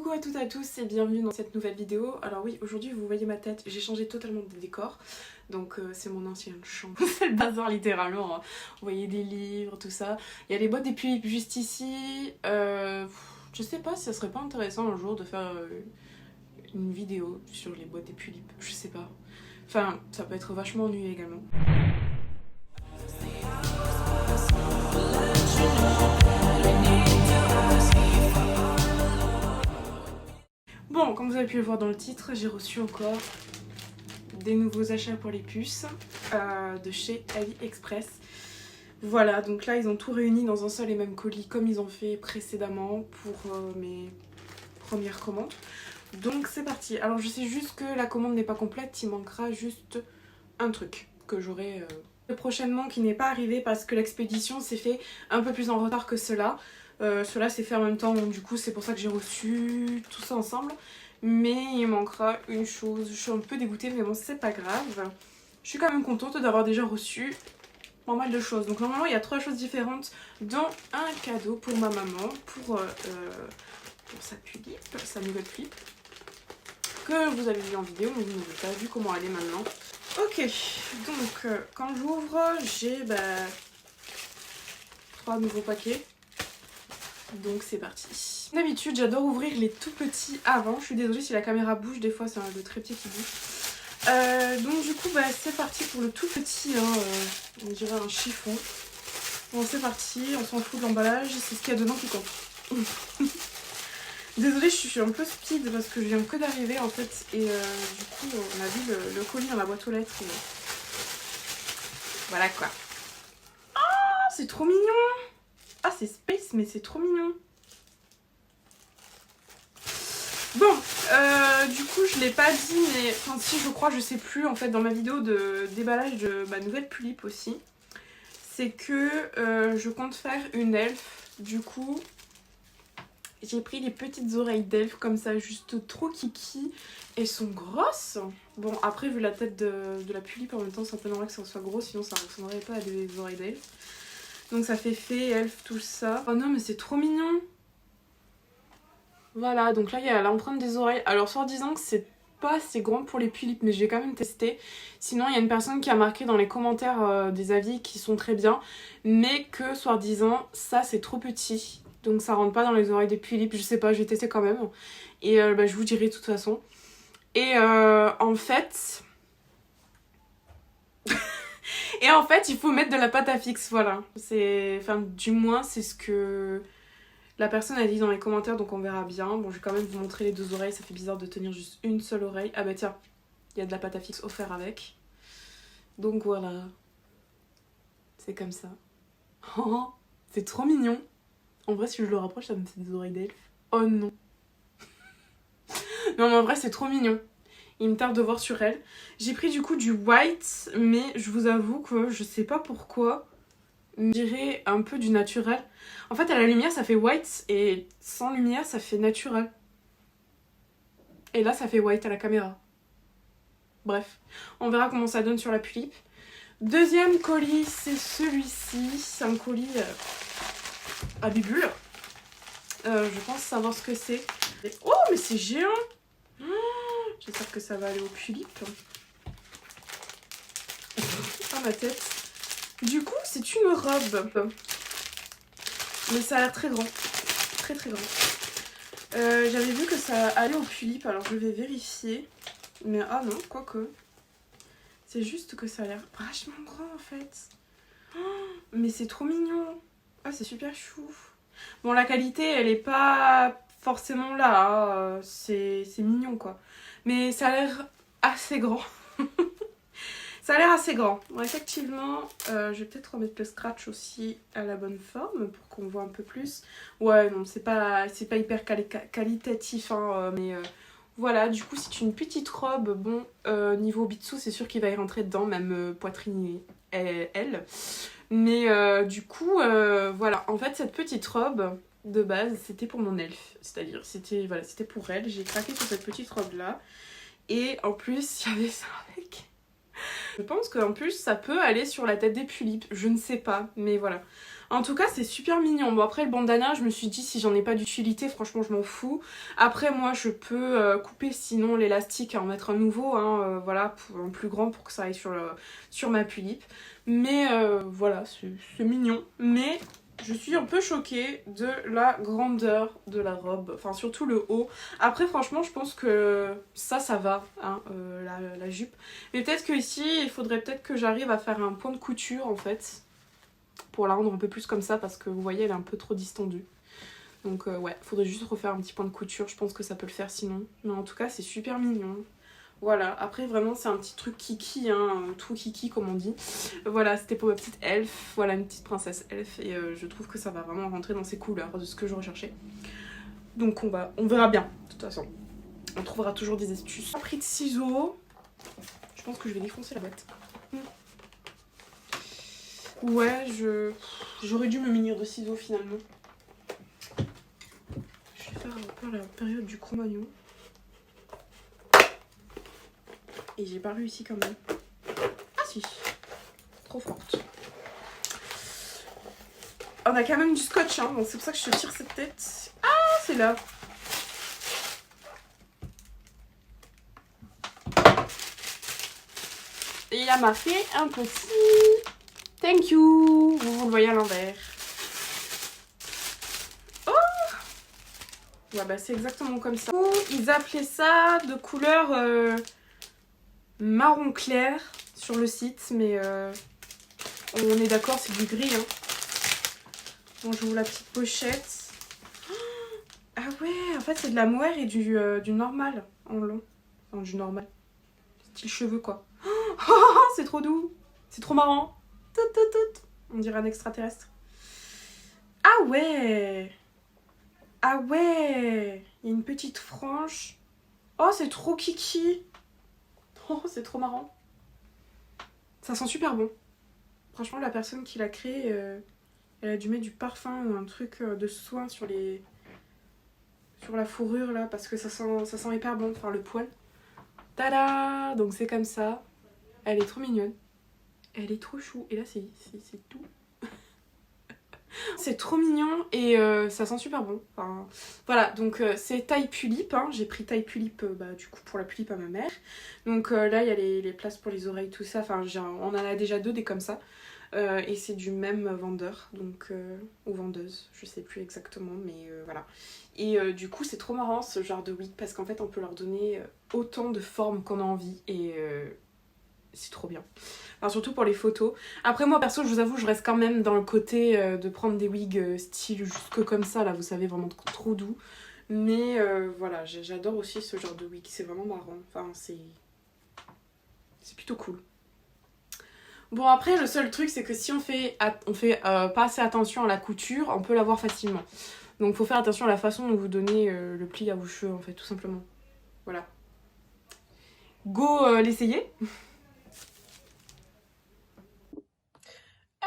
Coucou à toutes et à tous et bienvenue dans cette nouvelle vidéo. Alors oui, aujourd'hui vous voyez ma tête, j'ai changé totalement de décor. Donc c'est mon ancienne chambre, c'est le bazar littéralement. Hein. Vous voyez des livres, tout ça. Il y a les boîtes des tulipes juste ici. Je sais pas si ça serait pas intéressant un jour de faire une vidéo sur les boîtes des tulipes. Je sais pas. Enfin, ça peut être vachement ennuyeux également. Bon, comme vous avez pu le voir dans le titre, j'ai reçu encore des nouveaux achats pour les puces de chez AliExpress. Voilà, donc là ils ont tout réuni dans un seul et même colis comme ils ont fait précédemment pour mes premières commandes. Donc c'est parti. Alors je sais juste que la commande n'est pas complète, il manquera juste un truc que j'aurai prochainement qui n'est pas arrivé parce que l'expédition s'est fait un peu plus en retard que cela. Cela s'est fait en même temps, donc du coup c'est pour ça que j'ai reçu tout ça ensemble. Mais il manquera une chose, je suis un peu dégoûtée mais bon c'est pas grave. Je suis quand même contente d'avoir déjà reçu pas mal de choses. Donc normalement il y a 3 choses différentes dont un cadeau pour ma maman, pour sa tulipe, sa nouvelle tulipe. Que vous avez vu en vidéo mais vous n'avez pas vu comment elle est maintenant. Ok, donc quand j'ouvre j'ai 3 nouveaux paquets. Donc c'est parti. D'habitude j'adore ouvrir les tout petits avant. Je suis désolée si la caméra bouge, des fois c'est le très petit qui bouge. Donc du coup c'est parti pour le tout petit, hein, on dirait un chiffon. Bon c'est parti, on s'en fout de l'emballage, c'est ce qu'il y a dedans qui compte. Désolée je suis un peu speed parce que je viens que d'arriver en fait. Et du coup on a vu le colis dans la boîte aux lettres. Et... voilà quoi. Oh c'est trop mignon. Ah c'est space mais c'est trop mignon. Bon, du coup je l'ai pas dit mais, enfin si je crois, je sais plus en fait dans ma vidéo de déballage de ma nouvelle tulipe aussi. C'est que je compte faire une elfe, du coup j'ai pris des petites oreilles d'elfe comme ça juste trop kiki. Elles sont grosses. Bon après vu la tête de la tulipe en même temps c'est un peu normal que ça soit gros sinon ça ressemblerait pas à des oreilles d'elfe. Donc ça fait fée, elfe, tout ça. Oh non mais c'est trop mignon. Voilà, donc là il y a l'empreinte des oreilles. Alors soi-disant que c'est pas assez grand pour les tulipes, mais j'ai quand même testé. Sinon il y a une personne qui a marqué dans les commentaires des avis qui sont très bien, mais que soi-disant ça c'est trop petit. Donc ça rentre pas dans les oreilles des tulipes, je sais pas, je vais tester quand même. Et je vous dirai de toute façon. Et en fait... Et en fait il faut mettre de la pâte à fixe, voilà. Enfin du moins c'est ce que... la personne a dit dans les commentaires, donc on verra bien. Bon, je vais quand même vous montrer les 2 oreilles, ça fait bizarre de tenir juste une seule oreille. Ah bah tiens, il y a de la pâte à fixe offert avec. Donc voilà. C'est comme ça. Oh, c'est trop mignon. En vrai, si je le rapproche, ça me fait des oreilles d'elfe. Oh non. Non mais en vrai, c'est trop mignon. Il me tarde de voir sur elle. J'ai pris du coup du white, mais je vous avoue que je sais pas pourquoi. Je dirais un peu du naturel. En fait à la lumière ça fait white et sans lumière ça fait naturel. Et là ça fait white à la caméra. Bref, on verra comment ça donne sur la tulipe. Deuxième colis c'est celui-ci. C'est un colis à bubule. Je pense savoir ce que c'est. Oh mais c'est géant. J'espère que ça va aller aux tulipes. Ah ma tête. Du coup c'est une robe. Mais ça a l'air très grand. Très très grand. J'avais vu que ça allait aux tulipes, alors je vais vérifier. Mais ah non, quoique. C'est juste que ça a l'air vachement grand en fait. Oh, mais c'est trop mignon. Ah c'est super chou. Bon la qualité elle est pas forcément là. Hein. C'est mignon quoi. Mais ça a l'air assez grand. Ça a l'air assez grand. Bon, effectivement, je vais peut-être remettre le scratch aussi à la bonne forme pour qu'on voit un peu plus. Ouais, non, c'est pas hyper qualitatif, hein, mais voilà. Du coup, c'est une petite robe. Bon, niveau bitsou, c'est sûr qu'il va y rentrer dedans, même poitrine et elle. Mais du coup, voilà. En fait, cette petite robe, de base, c'était pour mon elfe. C'est-à-dire, c'était pour elle. J'ai craqué sur cette petite robe-là. Et en plus, il y avait ça avec... Je pense qu'en plus ça peut aller sur la tête des tulipes, je ne sais pas, mais voilà. En tout cas c'est super mignon. Bon après le bandana je me suis dit si j'en ai pas d'utilité franchement je m'en fous. Après moi je peux couper sinon l'élastique et en mettre un nouveau, hein, voilà, pour un plus grand pour que ça aille sur ma tulipe. Mais voilà c'est mignon. Mais je suis un peu choquée de la grandeur de la robe, enfin surtout le haut. Après franchement je pense que ça va, hein, la jupe. Mais peut-être que ici il faudrait peut-être que j'arrive à faire un point de couture en fait. Pour la rendre un peu plus comme ça parce que vous voyez elle est un peu trop distendue. Donc ouais, faudrait juste refaire un petit point de couture, je pense que ça peut le faire sinon. Mais en tout cas c'est super mignon. Voilà, après vraiment c'est un petit truc kiki, hein, tout kiki comme on dit. Voilà, c'était pour ma petite elfe, voilà une petite princesse elfe et je trouve que ça va vraiment rentrer dans ses couleurs de ce que je recherchais. Donc on verra bien, de toute façon. On trouvera toujours des astuces. Un prix de ciseaux, je pense que je vais défoncer la boîte. Ouais, j'aurais dû me munir de ciseaux finalement. Je vais faire un peu la période du Cro-Magnon. Et j'ai pas réussi quand même. Ah si, trop forte. On a quand même du scotch, hein, donc c'est pour ça que je te tire cette tête. Ah, c'est là. Et il a marqué un petit thank you. Vous le voyez à l'envers. Oh! Ouais, bah c'est exactement comme ça. Ils appelaient ça de couleur marron clair sur le site, mais on est d'accord, c'est du gris. Hein. Bon, j'ouvre la petite pochette. Ah ouais, en fait c'est de la mohair et du normal en long. Enfin, du normal. Style cheveux quoi. Oh, c'est trop doux. C'est trop marrant. Tout, tout, tout. On dirait un extraterrestre. Ah ouais. Ah ouais. Il y a une petite frange. Oh, c'est trop kiki. Oh, c'est trop marrant. Ça sent super bon. Franchement, la personne qui l'a créé, elle a dû mettre du parfum ou un truc de soin sur la fourrure là, parce que ça sent hyper bon, enfin le poil. Tada! Donc c'est comme ça. Elle est trop mignonne. Elle est trop chou. Et là c'est tout. C'est trop mignon et ça sent super bon. Enfin, voilà, donc c'est taille tulipe. Hein. J'ai pris taille tulipe du coup pour la tulipe à ma mère. Donc là il y a les places pour les oreilles, tout ça. Enfin, on en a déjà deux des comme ça. Et c'est du même vendeur, donc ou vendeuse, je sais plus exactement, mais voilà. Et du coup c'est trop marrant ce genre de wig parce qu'en fait on peut leur donner autant de formes qu'on a envie et c'est trop bien. Alors surtout pour les photos. Après moi perso je vous avoue je reste quand même dans le côté de prendre des wigs style jusque comme ça là, vous savez, vraiment trop doux. Mais voilà, j'adore aussi ce genre de wig, c'est vraiment marrant, enfin c'est plutôt cool. Bon après le seul truc c'est que si on fait pas assez attention à la couture, on peut l'avoir facilement. Donc faut faire attention à la façon dont vous donnez le pli à vos cheveux en fait, tout simplement. Voilà. Go l'essayer.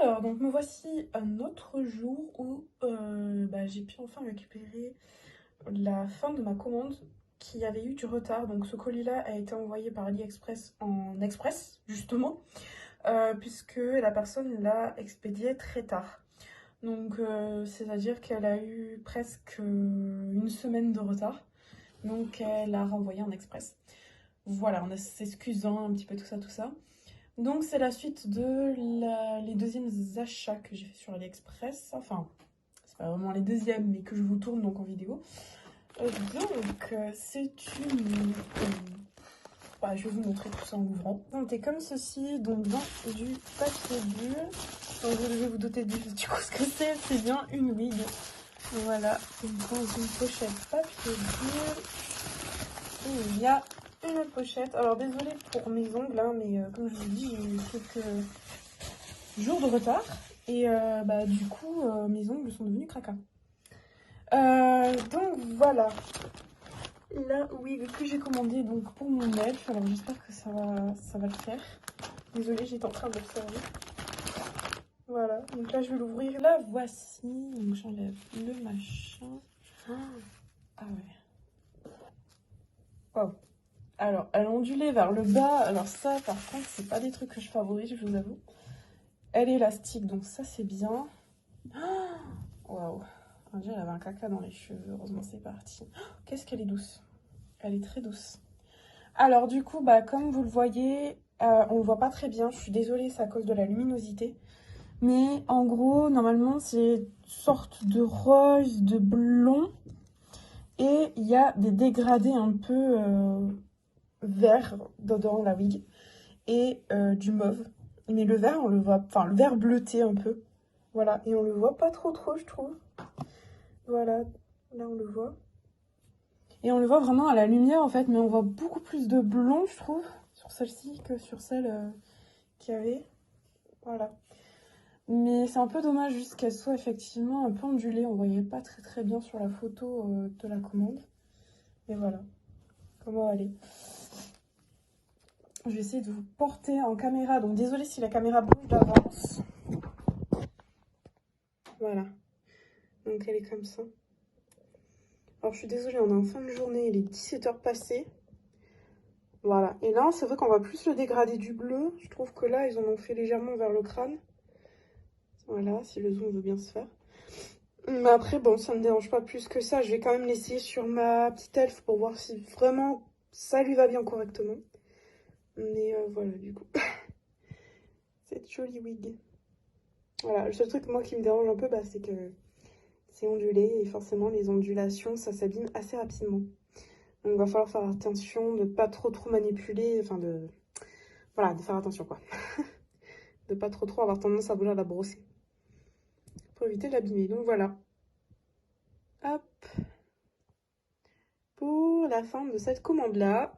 Alors donc me voici un autre jour où j'ai pu enfin récupérer la fin de ma commande qui avait eu du retard. Donc ce colis là a été envoyé par AliExpress en express justement. Puisque la personne l'a expédié très tard. Donc c'est-à-dire qu'elle a eu presque une semaine de retard. Donc elle a renvoyé en express. Voilà, en s'excusant un petit peu tout ça, tout ça. Donc c'est la suite de les deuxièmes achats que j'ai fait sur AliExpress. Enfin, c'est pas vraiment les deuxièmes, mais que je vous tourne donc en vidéo. Donc c'est une... je vais vous montrer tout ça en l'ouvrant. C'est comme ceci, donc dans du papier bulle. Donc je vais vous doter du coup ce que c'est bien une wig. Voilà, dans une pochette papier bulle. Et il y a une pochette. Alors désolée pour mes ongles, hein, mais comme je vous dis, j'ai eu quelques jours de retard. Et du coup, mes ongles sont devenus craquants. Donc voilà. La wig que j'ai commandée donc pour mon elfe. Alors j'espère que ça va le faire. Désolée, j'étais en train de l'observer. Voilà, donc là je vais l'ouvrir. La voici. Donc j'enlève le machin. Ah ouais. Wow. Alors, elle ondulait vers le bas. Alors ça, par contre, c'est pas des trucs que je favorise, je vous avoue. Elle est élastique, donc ça, c'est bien. Waouh. On dirait qu'elle avait un caca dans les cheveux. Heureusement, c'est parti. Qu'est-ce qu'elle est douce. Elle est très douce. Alors, du coup, bah, comme vous le voyez, on le voit pas très bien. Je suis désolée, c'est à cause de la luminosité. Mais en gros, normalement, c'est une sorte de rose, de blond. Et il y a des dégradés un peu vert dans la wig. Et du mauve. Mais le vert, on le voit, enfin le vert bleuté un peu. Voilà, et on le voit pas trop, je trouve. Voilà, là on le voit. Et on le voit vraiment à la lumière en fait, mais on voit beaucoup plus de blond, je trouve, sur celle-ci que sur celle qu'il y avait. Voilà. Mais c'est un peu dommage juste qu'elle soit effectivement un peu ondulée. On voyait pas très bien sur la photo de la commande. Et voilà, comment elle est. Je vais essayer de vous porter en caméra. Donc désolée si la caméra bouge d'avance. Voilà. Donc elle est comme ça. Alors je suis désolée, on est en fin de journée, il est 17h passées. Voilà. Et là, c'est vrai qu'on voit plus le dégradé du bleu. Je trouve que là, ils en ont fait légèrement vers le crâne. Voilà, si le zoom veut bien se faire. Mais après, bon, ça ne me dérange pas plus que ça. Je vais quand même l'essayer sur ma petite elfe pour voir si vraiment ça lui va bien correctement. Mais voilà, du coup. Cette jolie wig. Voilà, le seul truc, moi, qui me dérange un peu, bah, c'est que c'est ondulé. Et forcément, les ondulations, ça s'abîme assez rapidement. Donc, il va falloir faire attention de pas trop manipuler. Enfin, voilà, de faire attention, quoi. De pas trop avoir tendance à vouloir la brosser. Pour éviter de l'abîmer. Donc, voilà. Hop. Pour la fin de cette commande-là.